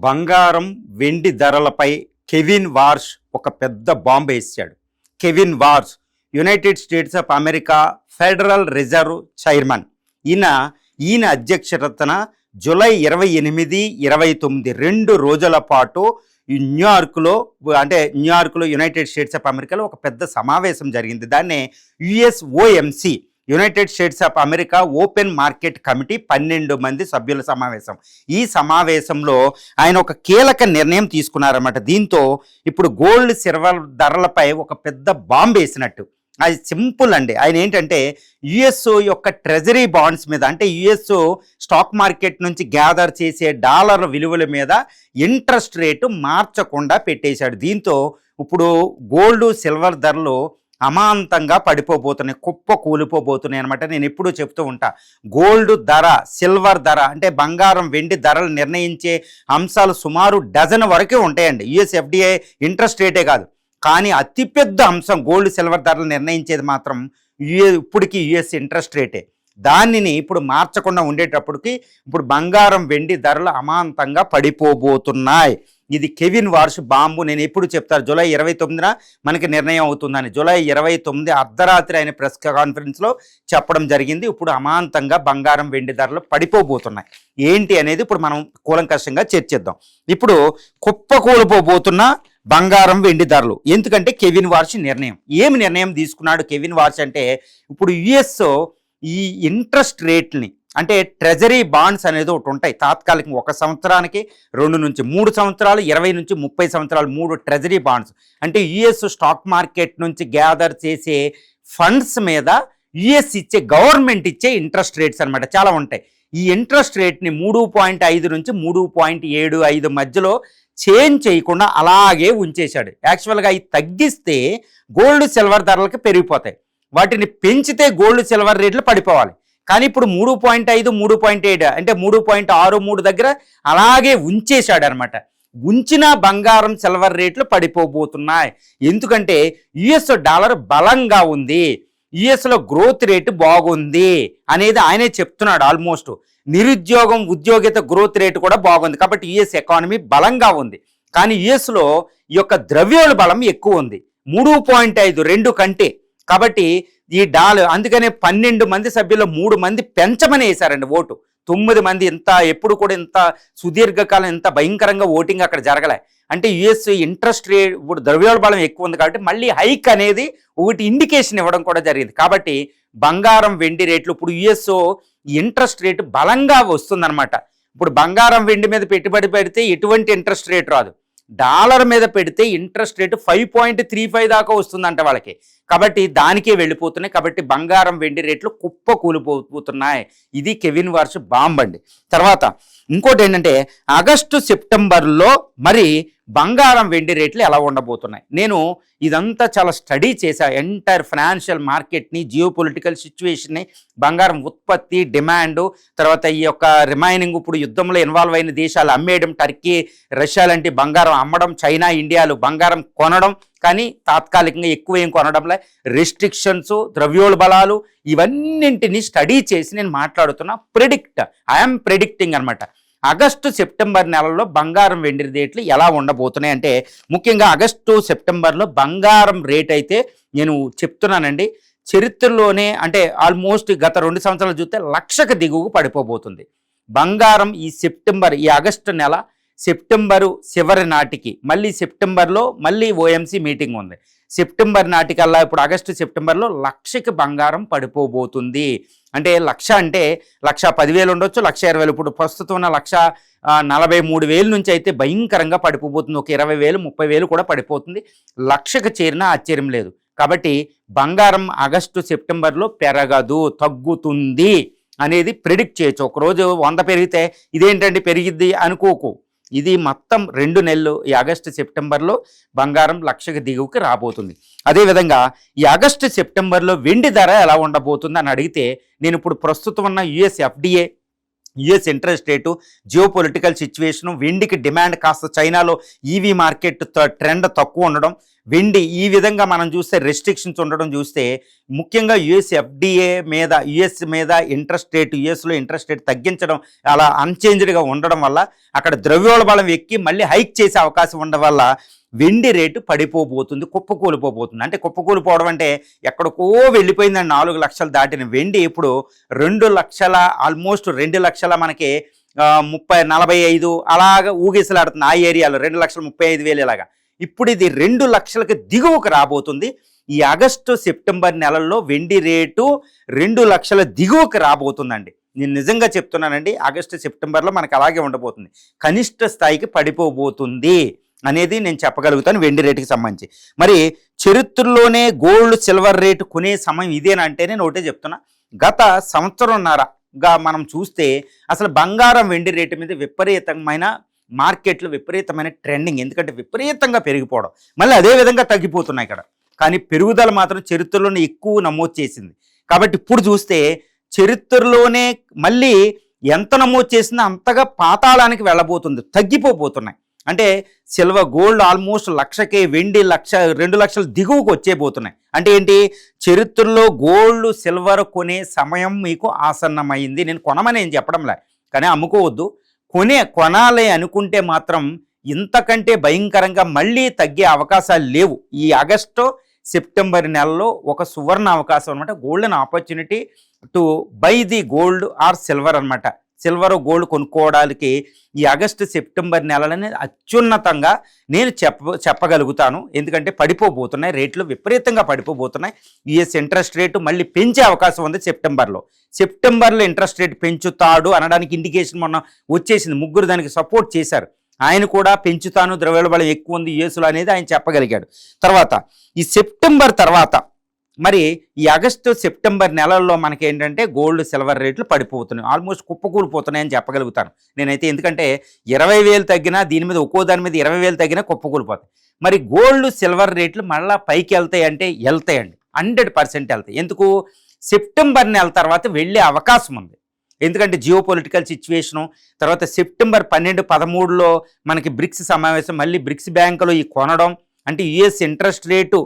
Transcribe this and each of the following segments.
బంగారం వెండి ధరలపై కెవిన్ వార్ష్ ఒక పెద్ద బాంబు వేసాడు. Kevin వార్ష్ United States of America federal reserve chairman. ఈయన అధ్యక్షతన జూలై 28, 29 2 రోజుల పాటు న్యూయార్క్లో యునైటెడ్ స్టేట్స్ ఆఫ్ అమెరికాలో ఒక పెద్ద సమావేశం జరిగింది. దాన్నే USOMC, United States of America open market committee 12 మంది సభ్యుల సమావేశం. ఈ సమావేశంలో ఆయన ఒక కీలక నిర్ణయం తీసుకున్నారన్నమాట. దీంతో ఇప్పుడు గోల్డ్ సిల్వర్ ధరలపై ఒక పెద్ద బాంబు వేసినట్టు. అది సింపుల్ అండి. ఆయన ఏంటంటే యుఎస్ యొక్క ట్రెజరీ బాండ్స్ మీద, అంటే యుఎస్ స్టాక్ మార్కెట్ నుంచి గ్యాదర్ చేసే డాలర్ విలువల మీద ఇంట్రెస్ట్ రేటు మార్చకుండా పెట్టేశాడు. దీంతో ఇప్పుడు గోల్డ్ సిల్వర్ ధరలు అమాంతంగా పడిపోబోతున్నాయి, కుప్ప కూలిపోబోతున్నాయి అనమాట. నేను ఎప్పుడూ చెప్తూ ఉంటా, గోల్డ్ ధర, సిల్వర్ ధర అంటే బంగారం వెండి ధరలు నిర్ణయించే అంశాలు సుమారు డజన్ వరకే ఉంటాయండి. యుఎస్ ఎఫ్డిఐ ఇంట్రెస్ట్ రేటే కాదు, కానీ అతిపెద్ద అంశం గోల్డ్ సిల్వర్ ధరలు నిర్ణయించేది మాత్రం ఇప్పటికీ యుఎస్ ఇంట్రెస్ట్ రేటే. దానిని ఇప్పుడు మార్చకుండా ఉండేటప్పటికి ఇప్పుడు బంగారం వెండి ధరలు అమాంతంగా పడిపోబోతున్నాయి. ఇది కెవిన్ వార్ష్ బాంబు. నేను ఎప్పుడు చెప్తాను, జూలై 29న మనకి నిర్ణయం అవుతుందని. జూలై 29 అర్ధరాత్రి ఆయన ప్రెస్ కాన్ఫరెన్స్లో చెప్పడం జరిగింది. ఇప్పుడు అమాంతంగా బంగారం వెండి ధరలు పడిపోబోతున్నాయి. ఏంటి అనేది ఇప్పుడు మనం కూలంకషంగా చర్చిద్దాం. ఇప్పుడు కుప్పకూలిపోబోతున్న బంగారం వెండి ధరలు ఎందుకంటే కెవిన్ వార్ష్ నిర్ణయం. ఏమి నిర్ణయం తీసుకున్నాడు కెవిన్ వార్ష్ అంటే, ఇప్పుడు యుఎస్ ఈ ఇంట్రెస్ట్ రేట్ని, అంటే ట్రెజరీ బాండ్స్ అనేది ఒకటి ఉంటాయి. తాత్కాలికంగా 1 సంవత్సరానికి 2 నుంచి 3 సంవత్సరాలు, 20 నుంచి 30 సంవత్సరాలు 3 ట్రెజరీ బాండ్స్. అంటే యుఎస్ స్టాక్ మార్కెట్ నుంచి గ్యాదర్ చేసే ఫండ్స్ మీద యుఎస్ ఇచ్చే, గవర్నమెంట్ ఇచ్చే ఇంట్రెస్ట్ రేట్స్ అనమాట చాలా ఉంటాయి. ఈ ఇంట్రెస్ట్ రేట్ని 3.5 నుంచి 3.75 మధ్యలో చేంజ్ చేయకుండా అలాగే ఉంచేశాడు. యాక్చువల్గా అవి తగ్గిస్తే గోల్డ్ సిల్వర్ ధరలకు పెరిగిపోతాయి, వాటిని పెంచితే గోల్డ్ సిల్వర్ రేట్లు పడిపోవాలి. కానీ ఇప్పుడు 3.5, 3.7 అంటే 3.63 దగ్గర అలాగే ఉంచేశాడు అనమాట. ఉంచిన బంగారం సిల్వర్ రేట్లు పడిపోబోతున్నాయి. ఎందుకంటే యుఎస్ డాలర్ బలంగా ఉంది, యుఎస్లో గ్రోత్ రేటు బాగుంది అనేది ఆయనే చెప్తున్నాడు. ఆల్మోస్ట్ నిరుద్యోగం, ఉద్యోగిత గ్రోత్ రేటు కూడా బాగుంది. కాబట్టి యుఎస్ ఎకానమీ బలంగా ఉంది. కానీ యుఎస్లో ఈ యొక్క ద్రవ్యోళ బలం ఎక్కువ ఉంది, 3.5 2 కంటే. కాబట్టి ఈ డాలర్, అందుకనే 12 మంది సభ్యులు 3 మంది పెంచమని వేశారండి ఓటు. 9 మంది. ఇంత ఎప్పుడు కూడా ఇంత సుదీర్ఘకాలం ఇంత భయంకరంగా ఓటింగ్ అక్కడ జరగలే. అంటే యుఎస్ ఇంట్రెస్ట్ రేట్, ఇప్పుడు ద్రవ్యోళ బలం ఎక్కువ ఉంది కాబట్టి మళ్ళీ హైక్ అనేది ఒకటి ఇండికేషన్ ఇవ్వడం కూడా జరిగింది. కాబట్టి బంగారం వెండి రేట్లు ఇప్పుడు యుఎస్ ఇంట్రెస్ట్ రేటు బలంగా వస్తుందన్నమాట. ఇప్పుడు బంగారం వెండి మీద పెట్టుబడి పెడితే ఎటువంటి ఇంట్రెస్ట్ రేట్ రాదు, డాలర్ మీద పెడితే ఇంట్రెస్ట్ రేటు 5.35 దాకా వస్తుందంట వాళ్ళకి. కాబట్టి దానికే వెళ్ళిపోతున్నాయి. కాబట్టి బంగారం వెండి రేట్లు కుప్ప కూలిపోతున్నాయి. ఇది కెవిన్ వార్ష్ బాంబ్ అండి. తర్వాత ఇంకోటి ఏంటంటే, ఆగస్టు సెప్టెంబర్లో మరి బంగారం వెండి రేట్లు ఎలా ఉండబోతున్నాయి. నేను ఇదంతా చాలా స్టడీ చేశా, ఎంటైర్ ఫైనాన్షియల్ మార్కెట్ని, జియో పొలిటికల్ సిచ్యువేషన్ని, బంగారం ఉత్పత్తి, డిమాండు, తర్వాత ఈ యొక్క రిమైనింగ్ ఇప్పుడు యుద్ధంలో ఇన్వాల్వ్ అయిన దేశాలు అమ్మేయడం, టర్కీ, రష్యా లాంటి బంగారం అమ్మడం, చైనా, ఇండియాలు బంగారం కొనడం, కానీ తాత్కాలికంగా ఎక్కువ ఏం కొనడంలే, రెస్ట్రిక్షన్స్, ద్రవ్యోళ బలాలు, ఇవన్నింటినీ స్టడీ చేసి నేను మాట్లాడుతున్నా. ఐఎమ్ ప్రెడిక్టింగ్ అనమాట. ఆగస్టు సెప్టెంబర్ నెలలో బంగారం వెండి రేట్లు ఎలా ఉండబోతున్నాయి అంటే, ముఖ్యంగా ఆగస్టు సెప్టెంబర్లో బంగారం రేట్ అయితే నేను చెప్తున్నానండి, చరిత్రలోనే అంటే ఆల్మోస్ట్ గత 2 సంవత్సరాలు చూస్తే 1,00,000కు దిగువకు పడిపోబోతుంది బంగారం. ఈ ఆగస్టు నెల సెప్టెంబరు చివరి నాటికి, మళ్ళీ సెప్టెంబర్లో మళ్ళీ ఓఎంసీ మీటింగ్ ఉంది. సెప్టెంబర్ నాటికల్లా ఇప్పుడు ఆగస్టు సెప్టెంబర్లో 1,00,000కి బంగారం పడిపోబోతుంది. అంటే 1,00,000 అంటే 1,10,000 ఉండొచ్చు, 1,20,000. ఇప్పుడు ప్రస్తుతం ఉన్న 1,43,000 నుంచి అయితే భయంకరంగా పడిపోబోతుంది. ఒక 20,000, 30,000 కూడా పడిపోతుంది. 1,00,000కి చేరినా ఆశ్చర్యం లేదు. కాబట్టి బంగారం ఆగస్టు సెప్టెంబర్లో పెరగదు, తగ్గుతుంది అనేది ప్రిడిక్ట్ చేయొచ్చు. ఒకరోజు 100 పెరిగితే ఇదేంటండి పెరిగిద్ది అనుకోకు. ఇది మొత్తం 2 నెలలు ఈ ఆగస్టు సెప్టెంబర్లో బంగారం 1,00,000కి దిగువకి రాబోతుంది. అదేవిధంగా ఈ ఆగస్టు సెప్టెంబర్లో వెండి ధర ఎలా ఉండబోతుంది అని అడిగితే, నేను ఇప్పుడు ప్రస్తుతం ఉన్న US FDA US interest rate, geo political situation, వెండికి డిమాండ్ కాస్త చైనాలో ఈవీ మార్కెట్ ట్రెండ్ తక్కువ ఉండడం, వెండి ఈ విధంగా మనం చూస్తే రెస్ట్రిక్షన్స్ ఉండడం చూస్తే ముఖ్యంగా యుఎస్ ఎఫ్డిఏ మీద యుఎస్ మీద ఇంట్రెస్ట్ రేట్ యుఎస్లో ఇంట్రెస్ట్ రేట్ తగ్గించడం అలా అన్చేంజ్డ్గా ఉండడం వల్ల అక్కడ ద్రవ్యోల్బణం ఎక్కి మళ్ళీ హైక్ చేసే అవకాశం ఉండడం వల్ల వెండి రేటు పడిపోబోతుంది, కుప్పకూలిపోబోతుంది. అంటే కుప్పకూలిపోవడం అంటే ఎక్కడికో వెళ్ళిపోయిందండి. 4 లక్షలు దాటిన వెండి ఇప్పుడు 2 లక్షల ఆల్మోస్ట్ 2 లక్షల మనకి 45 అలాగా ఊగిసలాడుతుంది. ఆ ఏరియాలో 2,35,000 ఇలాగా. ఇప్పుడు ఇది 2 లక్షలకు దిగువకు రాబోతుంది. ఈ ఆగస్టు సెప్టెంబర్ నెలల్లో వెండి రేటు 2 లక్షల దిగువకు రాబోతుందండి. నేను నిజంగా చెప్తున్నానండి, ఆగస్టు సెప్టెంబర్లో మనకు అలాగే ఉండబోతుంది. కనిష్ట స్థాయికి పడిపోబోతుంది అనేది నేను చెప్పగలుగుతాను వెండి రేటుకి సంబంధించి. మరి చరిత్రలోనే గోల్డ్ సిల్వర్ రేటు కొనే సమయం ఇదేనంటే నేను ఒకటే చెప్తున్నా. గత సంవత్సరంన్నరగా మనం చూస్తే అసలు బంగారం వెండి రేటు మీద విపరీతమైన మార్కెట్లు విపరీతమైన ట్రెండింగ్. ఎందుకంటే విపరీతంగా పెరిగిపోవడం, మళ్ళీ అదేవిధంగా తగ్గిపోతున్నాయి ఇక్కడ. కానీ పెరుగుదల మాత్రం చరిత్రలోనే ఎక్కువ నమోదు చేసింది. కాబట్టి ఇప్పుడు చూస్తే చరిత్రలోనే మళ్ళీ ఎంత నమోదు చేసిందో అంతగా పాతాళానికి వెళ్ళబోతుంది, తగ్గిపోతున్నాయి. అంటే సిల్వర్ గోల్డ్ ఆల్మోస్ట్ 1,00,000కే, వెండి 2 లక్షలు దిగువకు వచ్చేపోతున్నాయి. అంటే ఏంటి, చరిత్రలో గోల్డ్ సిల్వర్ కొనే సమయం మీకు ఆసన్నమైంది. నేను కొనమని ఏం చెప్పడంలే, కానీ అమ్ముకోవద్దు. కొనాలి అనుకుంటే మాత్రం ఇంతకంటే భయంకరంగా మళ్ళీ తగ్గే అవకాశాలు లేవు. ఈ ఆగస్టు సెప్టెంబర్ నెలలో ఒక సువర్ణ అవకాశం అనమాట, golden opportunity to buy the gold or silver అనమాట. సిల్వర్ గోల్డ్ కొనుక్కోవడానికి ఈ ఆగస్టు సెప్టెంబర్ నెలలని అత్యున్నతంగా నేను చెప్పగలుగుతాను. ఎందుకంటే పడిపోబోతున్నాయి రేట్లు, విపరీతంగా పడిపోబోతున్నాయి. యుఎస్ ఇంట్రెస్ట్ రేటు మళ్ళీ పెంచే అవకాశం ఉంది సెప్టెంబర్లో ఇంట్రెస్ట్ రేట్ పెంచుతాడు అనడానికి ఇండికేషన్ మొన్న వచ్చేసింది. 3 దానికి సపోర్ట్ చేశారు. ఆయన కూడా పెంచుతాను, ద్రవ్యోల్బణం ఎక్కువ ఉంది యుఎస్లో అనేది ఆయన చెప్పగలిగాడు. తర్వాత ఈ సెప్టెంబర్ తర్వాత మరి ఈ ఆగస్టు సెప్టెంబర్ నెలల్లో మనకి ఏంటంటే గోల్డ్ సిల్వర్ రేట్లు పడిపోతున్నాయి, ఆల్మోస్ట్ కుప్పకూలిపోతున్నాయని చెప్పగలుగుతాను నేనైతే. ఎందుకంటే 20,000 తగ్గినా దీని మీద ఒక్కో దాని మీద 20,000 తగ్గినా కుప్పకూలిపోతాయి. మరి గోల్డ్ సిల్వర్ రేట్లు మళ్ళీ పైకి వెళ్తాయంటే వెళ్తాయండి, 100% వెళ్తాయి. ఎందుకు, సెప్టెంబర్ నెల తర్వాత వెళ్ళే అవకాశం ఉంది. ఎందుకంటే జియో పొలిటికల్ సిచ్యువేషను, తర్వాత సెప్టెంబర్ 12-13లో మనకి బ్రిక్స్ సమావేశం, మళ్ళీ బ్రిక్స్ బ్యాంకులో ఈ కొనడం, అంటే యుఎస్ ఇంట్రెస్ట్ రేటు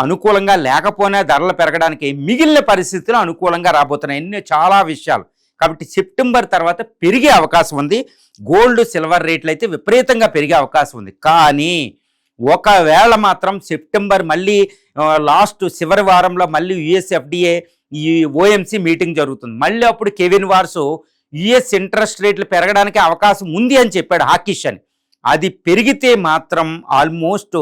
అనుకూలంగా లేకపోయినా ధరలు పెరగడానికి మిగిలిన పరిస్థితులు అనుకూలంగా రాబోతున్నాయి. ఎన్నో చాలా విషయాలు. కాబట్టి సెప్టెంబర్ తర్వాత పెరిగే అవకాశం ఉంది. గోల్డ్ సిల్వర్ రేట్లు అయితే విపరీతంగా పెరిగే అవకాశం ఉంది. కానీ ఒకవేళ మాత్రం సెప్టెంబర్ మళ్ళీ లాస్ట్ చివరి వారంలో మళ్ళీ యుఎస్ ఎఫ్డిఏ ఈ ఓఎంసీ మీటింగ్ జరుగుతుంది. మళ్ళీ అప్పుడు కెవిన్ వార్స్ యుఎస్ ఇంట్రెస్ట్ రేట్లు పెరగడానికి అవకాశం ఉంది అని చెప్పాడు హాకిష్ అని. అది పెరిగితే మాత్రం ఆల్మోస్ట్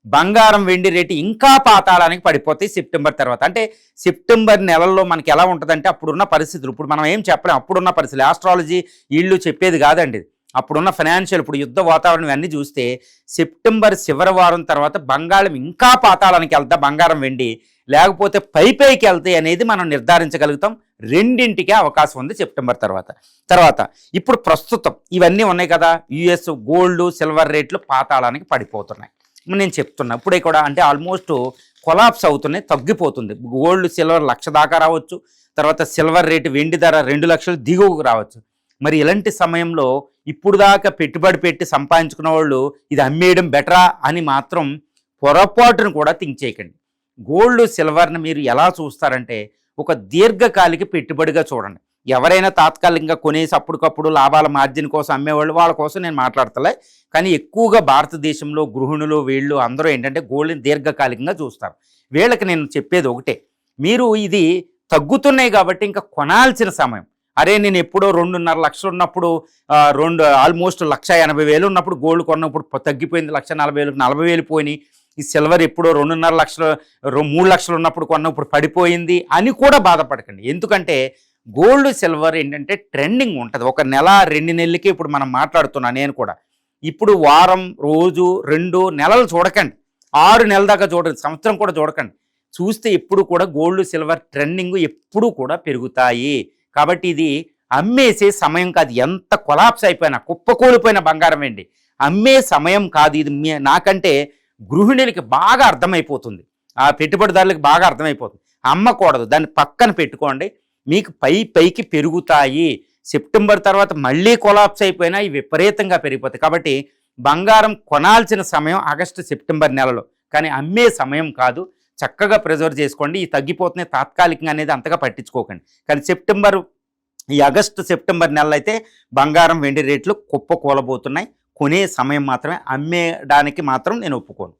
బంగారం వెండి రేటు ఇంకా పాతాళానికి పడిపోతాయి సెప్టెంబర్ తర్వాత. అంటే సెప్టెంబర్ నెలల్లో మనకి ఎలా ఉంటుందంటే అప్పుడున్న పరిస్థితులు, ఇప్పుడు మనం ఏం చెప్పలేం, అప్పుడున్న పరిస్థితులు ఆస్ట్రాలజీ వీళ్ళు చెప్పేది కాదండి. అప్పుడున్న ఫైనాన్షియల్, ఇప్పుడు యుద్ధ వాతావరణం ఇవన్నీ చూస్తే సెప్టెంబర్ చివరి వారం తర్వాత బంగాళం ఇంకా పాతాళానికి వెళ్తా, బంగారం వెండి లేకపోతే పైకి వెళ్తాయి అనేది మనం నిర్ధారించగలుగుతాం. రెండింటికే అవకాశం ఉంది సెప్టెంబర్ తర్వాత. ఇప్పుడు ప్రస్తుతం ఇవన్నీ ఉన్నాయి కదా, యుఎస్ గోల్డ్ సిల్వర్ రేట్లు పాతాళానికి పడిపోతున్నాయి నేను చెప్తున్నా. ఇప్పుడే కూడా అంటే ఆల్మోస్ట్ కొలాప్స్ అవుతున్నాయి, తగ్గిపోతుంది. గోల్డ్ సిల్వర్ 1,00,000 దాకా రావచ్చు. తర్వాత సిల్వర్ రేటు వెండి ధర 2 లక్షలు దిగువకు రావచ్చు. మరి ఇలాంటి సమయంలో ఇప్పుడు దాకా పెట్టుబడి పెట్టి సంపాదించుకున్న వాళ్ళు ఇది అమ్మేయడం బెటరా అని మాత్రం పొరపాటును కూడా థింక్ చేయకండి. గోల్డ్ సిల్వర్ని మీరు ఎలా చూస్తారంటే ఒక దీర్ఘకాలిక పెట్టుబడిగా చూడండి. ఎవరైనా తాత్కాలికంగా కొనేసి అప్పటికప్పుడు లాభాల మార్జిన్ కోసం అమ్మేవాళ్ళు, వాళ్ళ కోసం నేను మాట్లాడతలే. కానీ ఎక్కువగా భారతదేశంలో గృహిణులు వీళ్ళు అందరూ ఏంటంటే గోల్డ్ని దీర్ఘకాలికంగా చూస్తారు. వీళ్ళకి నేను చెప్పేది ఒకటే, మీరు ఇది తగ్గుతున్నాయి కాబట్టి ఇంకా కొనాల్సిన సమయం. అరే నేను ఎప్పుడో 2.5 లక్షలు ఉన్నప్పుడు ఆల్మోస్ట్ 1,80,000 ఉన్నప్పుడు గోల్డ్ కొన్నప్పుడు తగ్గిపోయింది, 1,40,000 40,000 పోయినాయి. ఈ సిల్వర్ ఎప్పుడో 2.5 లక్షలు 3 లక్షలు ఉన్నప్పుడు కొన్నప్పుడు పడిపోయింది అని కూడా బాధపడకండి. ఎందుకంటే గోల్డ్ సిల్వర్ ఏంటంటే ట్రెండింగ్ ఉంటుంది. 1 నెల 2 నెలలకి ఇప్పుడు మనం మాట్లాడుతున్నాను నేను కూడా. ఇప్పుడు వారం, రోజు, 2 నెలలు చూడకండి, 6 నెలల దాకా చూడండి, సంవత్సరం కూడా చూడకండి. చూస్తే ఎప్పుడు కూడా గోల్డ్ సిల్వర్ ట్రెండింగ్ ఎప్పుడు కూడా పెరుగుతాయి. కాబట్టి ఇది అమ్మేసే సమయం కాదు. ఎంత కొలాప్స్ అయిపోయినా, కుప్పకూలిపోయిన బంగారం ఏంటి అమ్మే సమయం కాదు ఇది. నాకంటే గృహిణులకి బాగా అర్థమైపోతుంది, ఆ పెట్టుబడిదారులకు బాగా అర్థమైపోతుంది. అమ్మకూడదు, దాన్ని పక్కన పెట్టుకోండి. మీకు పైకి పెరుగుతాయి. సెప్టెంబర్ తర్వాత మళ్ళీ కొలాప్స్ అయిపోయినా ఇవి విపరీతంగా పెరిగిపోతాయి. కాబట్టి బంగారం కొనాల్సిన సమయం ఆగస్టు సెప్టెంబర్ నెలలో, కానీ అమ్మే సమయం కాదు. చక్కగా ప్రిజర్వ్ చేసుకోండి. ఈ తగ్గిపోతున్నాయి తాత్కాలికంగా అనేది అంతగా పట్టించుకోకండి. కానీ ఈ ఆగస్టు సెప్టెంబర్ నెలలో అయితే బంగారం వెండి రేట్లు కుప్ప కూలబోతున్నాయి. కొనే సమయం మాత్రమే, అమ్మేయడానికి మాత్రం నేను ఒప్పుకోను.